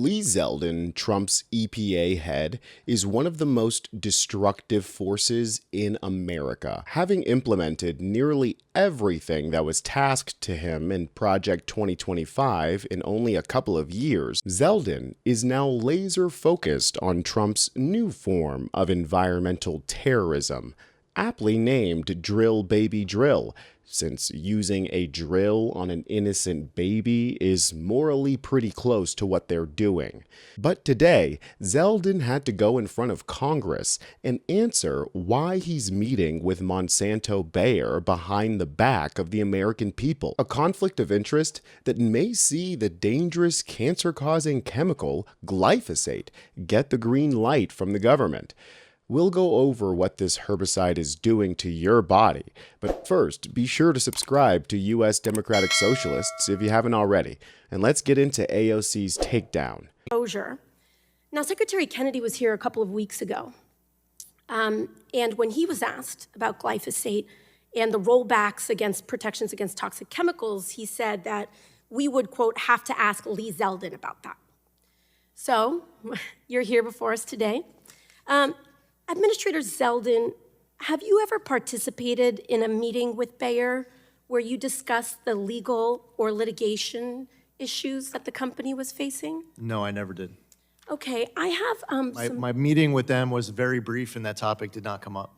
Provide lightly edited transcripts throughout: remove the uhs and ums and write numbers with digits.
Lee Zeldin, Trump's EPA head, is one of the most destructive forces in America, having implemented nearly everything that was tasked to him in Project 2025 in only a couple of years. Zeldin is now laser-focused on Trump's new form of environmental terrorism, aptly named Drill Baby Drill, since using a drill on an innocent baby is morally pretty close to what they're doing. But today, Zeldin had to go in front of Congress and answer why he's meeting with Monsanto Bayer behind the back of the American people, a conflict of interest that may see the dangerous cancer-causing chemical glyphosate get the green light from the government. We'll go over what this herbicide is doing to your body, but first, be sure to subscribe to US Democratic Socialists if you haven't already, and let's get into AOC's takedown. Now, Secretary Kennedy was here a couple of weeks ago, and when he was asked about glyphosate and the rollbacks against protections against toxic chemicals, he said that we would, quote, have to ask Lee Zeldin about that. So, you're here before us today. Administrator Zeldin, have you ever participated in a meeting with Bayer where you discussed the legal or litigation issues that the company was facing? No, I never did. Okay, I have My meeting with them was very brief, and that topic did not come up.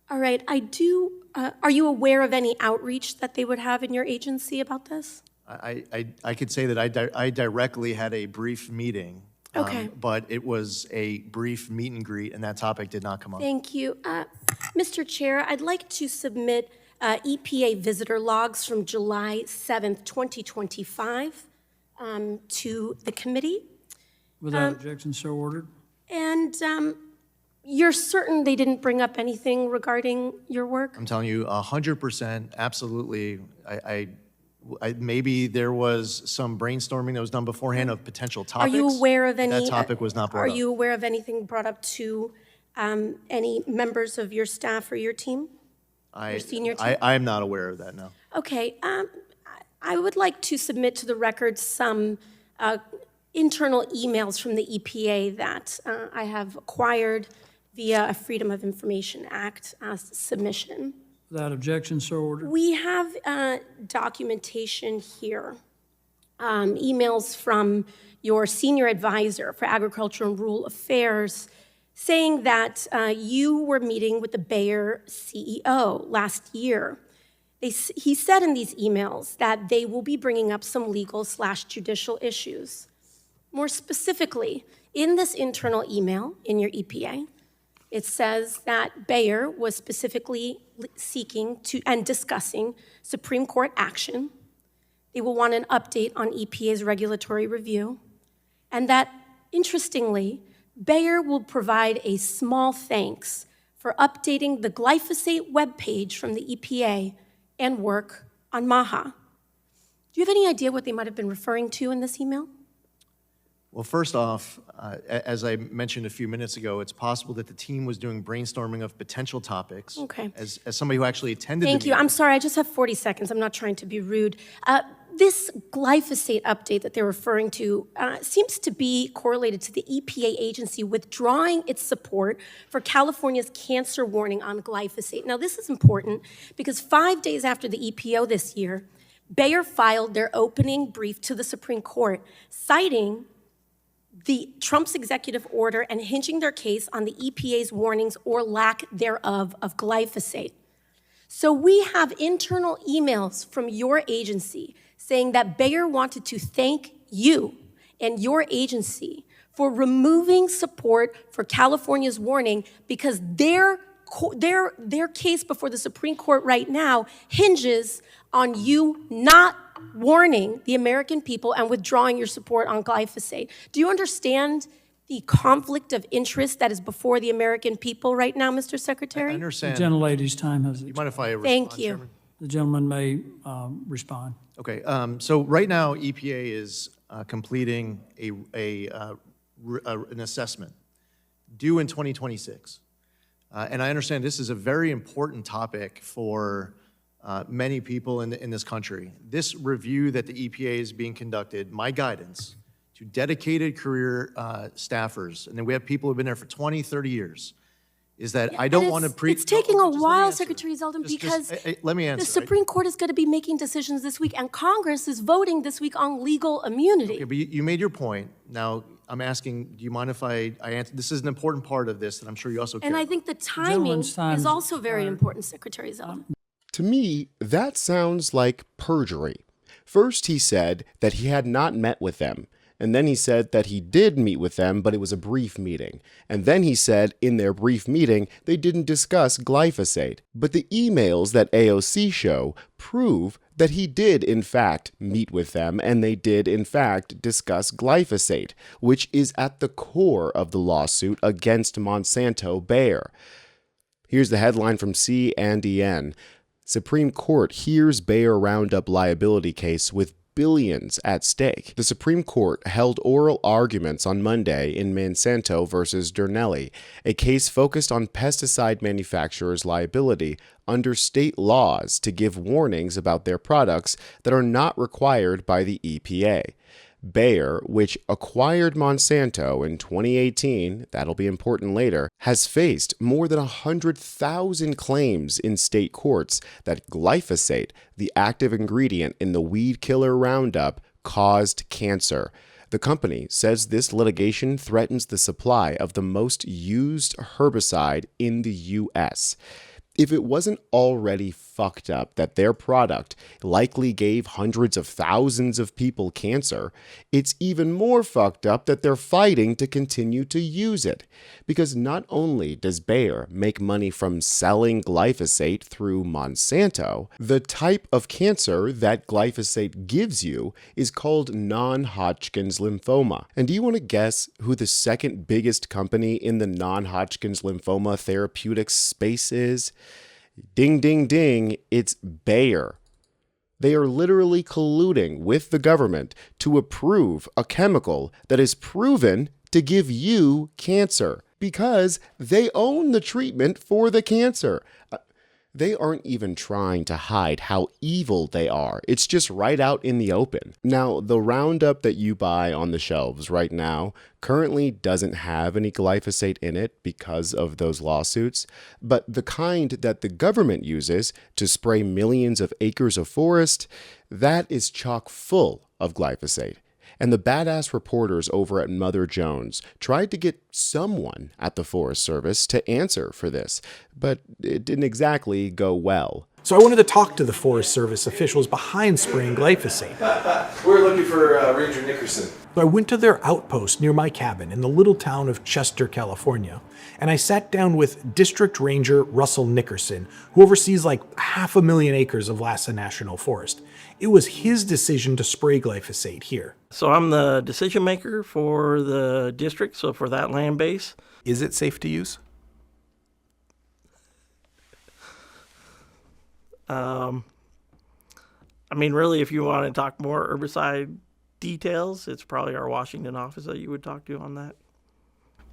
All right, I do. Are you aware of any outreach that they would have in your agency about this? I could say that I directly had a brief meeting. Okay. But it was a brief meet and greet, and that topic did not come up. Thank you. Mr. Chair, I'd like to submit EPA visitor logs from July 7th, 2025 to the committee. Without objection, so ordered. And you're certain they didn't bring up anything regarding your work? I'm telling you 100%, absolutely. Maybe there was some brainstorming that was done beforehand of potential topics. Are you aware of any? That topic was not brought up. Are you aware of anything brought up to any members of your staff or your team? Your senior team? I am not aware of that, no. Okay. I would like to submit to the record some internal emails from the EPA that I have acquired via a Freedom of Information Act submission. Without objection, so ordered. We have documentation here, emails from your senior advisor for Agriculture and Rural Affairs saying that you were meeting with the Bayer CEO last year. He said in these emails that they will be bringing up some legal/judicial issues. More specifically, in this internal email in your EPA, it says that Bayer was specifically seeking to and discussing Supreme Court action. They will want an update on EPA's regulatory review. And that, interestingly, Bayer will provide a small thanks for updating the glyphosate webpage from the EPA and work on MAHA. Do you have any idea what they might have been referring to in this email? Well, first off, as I mentioned a few minutes ago, it's possible that the team was doing brainstorming of potential topics. Okay. As somebody who actually attended Thank the you. meeting. I'm sorry, I just have 40 seconds. I'm not trying to be rude. This glyphosate update that they're referring to seems to be correlated to the EPA agency withdrawing its support for California's cancer warning on glyphosate. Now, this is important because 5 days after the EPO this year, Bayer filed their opening brief to the Supreme Court, citing Trump's executive order and hinging their case on the EPA's warnings or lack thereof of glyphosate. So we have internal emails from your agency saying that Bayer wanted to thank you and your agency for removing support for California's warning because their case before the Supreme Court right now hinges on you not warning the American people and withdrawing your support on glyphosate. Do you understand the conflict of interest that is before the American people right now, Mr. Secretary? I understand. The gentlelady's time has You expired. mind if I respond, Thank you. Chairman? The gentleman may respond. Okay, so right now, EPA is completing an assessment due in 2026. And I understand this is a very important topic for many people in this country. This review that the EPA is being conducted, my guidance to dedicated career staffers, and then we have people who've been there for 20, 30 years, is that I don't want to It's taking a just let me while, answer. Secretary Zeldin, Just- because let me the answer. Supreme Court is going to be making decisions this week, and Congress is voting this week on legal immunity. Okay, but you made your point. Now, I'm asking, do you mind if I answer? This is an important part of this that I'm sure you also care And I about. think the timing gentleman's time is is also very expired. important, Secretary Zeldin. To me, that sounds like perjury. First, he said that he had not met with them. And then he said that he did meet with them, but it was a brief meeting. And then he said in their brief meeting, they didn't discuss glyphosate. But the emails that AOC show prove that he did, in fact, meet with them, and they did, in fact, discuss glyphosate, which is at the core of the lawsuit against Monsanto Bayer. Here's the headline from CNDN. Supreme Court hears Bayer Roundup liability case with billions at stake. The Supreme Court held oral arguments on Monday in Monsanto versus Durnelli, a case focused on pesticide manufacturers' liability under state laws to give warnings about their products that are not required by the EPA. Bayer, which acquired Monsanto in 2018, that'll be important later, has faced more than 100,000 claims in state courts that glyphosate, the active ingredient in the weed killer Roundup, caused cancer. The company says this litigation threatens the supply of the most used herbicide in the U.S. If it wasn't already fucked up that their product likely gave hundreds of thousands of people cancer, it's even more fucked up that they're fighting to continue to use it. Because not only does Bayer make money from selling glyphosate through Monsanto, the type of cancer that glyphosate gives you is called non-Hodgkin's lymphoma. And do you want to guess who the second biggest company in the non-Hodgkin's lymphoma therapeutics space is? Ding, ding, ding, it's Bayer. They are literally colluding with the government to approve a chemical that is proven to give you cancer because they own the treatment for the cancer. They aren't even trying to hide how evil they are. It's just right out in the open. Now, the Roundup that you buy on the shelves right now currently doesn't have any glyphosate in it because of those lawsuits, but the kind that the government uses to spray millions of acres of forest, that is chock full of glyphosate. And the badass reporters over at Mother Jones tried to get someone at the Forest Service to answer for this, but it didn't exactly go well. So I wanted to talk to the Forest Service officials behind spraying glyphosate. We're looking for Ranger Nickerson. So I went to their outpost near my cabin in the little town of Chester, California, and I sat down with District Ranger Russell Nickerson, who oversees like 500,000 acres of Lhasa National Forest. It was his decision to spray glyphosate here. So I'm the decision maker for the district, so for that land base. Is it safe to use? I mean, really, if you want to talk more herbicide details, it's probably our Washington office that you would talk to on that.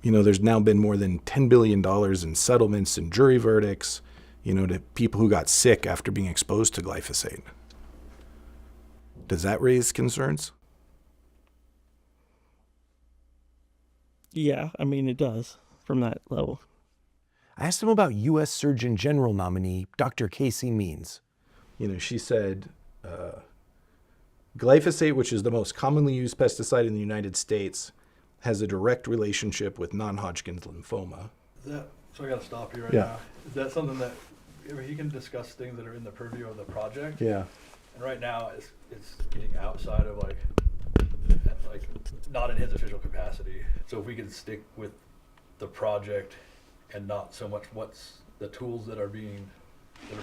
You know, there's now been more than $10 billion in settlements and jury verdicts, you know, to people who got sick after being exposed to glyphosate. Does that raise concerns? Yeah, I mean, it does from that level. I asked him about U.S. Surgeon General nominee Dr. Casey Means. You know, she said, glyphosate, which is the most commonly used pesticide in the United States, has a direct relationship with non-Hodgkin's lymphoma. So I got to stop you right Yeah. now. Is that something that, I mean, he can discuss things that are in the purview of the project? Yeah. And right now, it's getting outside of like not in his official capacity. So if we could stick with the project and not so much what's the tools that are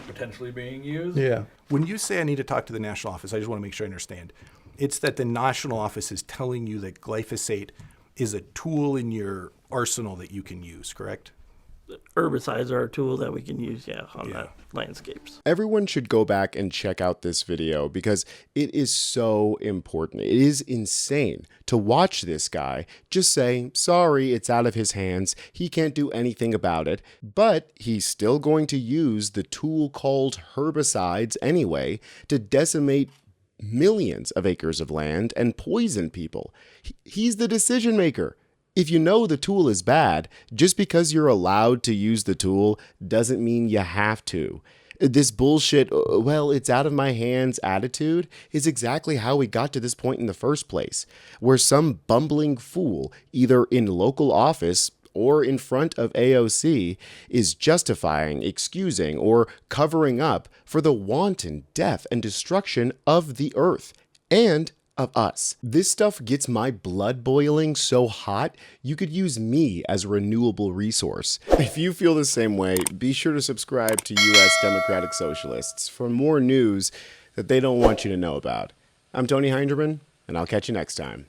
potentially being used. Yeah. When you say I need to talk to the national office, I just want to make sure I understand. It's that the national office is telling you that glyphosate is a tool in your arsenal that you can use, correct? Herbicides are a tool that we can use, on the landscapes. Everyone should go back and check out this video because it is so important. It is insane to watch this guy just say, sorry, it's out of his hands. He can't do anything about it, but he's still going to use the tool called herbicides anyway to decimate millions of acres of land and poison people. He's the decision maker. If you know the tool is bad, just because you're allowed to use the tool doesn't mean you have to. This bullshit, well, it's out of my hands attitude is exactly how we got to this point in the first place, where some bumbling fool, either in local office or in front of AOC, is justifying, excusing, or covering up for the wanton death and destruction of the earth and of us. This stuff gets my blood boiling so hot, you could use me as a renewable resource. If you feel the same way, be sure to subscribe to US Democratic Socialists for more news that they don't want you to know about. I'm Tony Hinderman, and I'll catch you next time.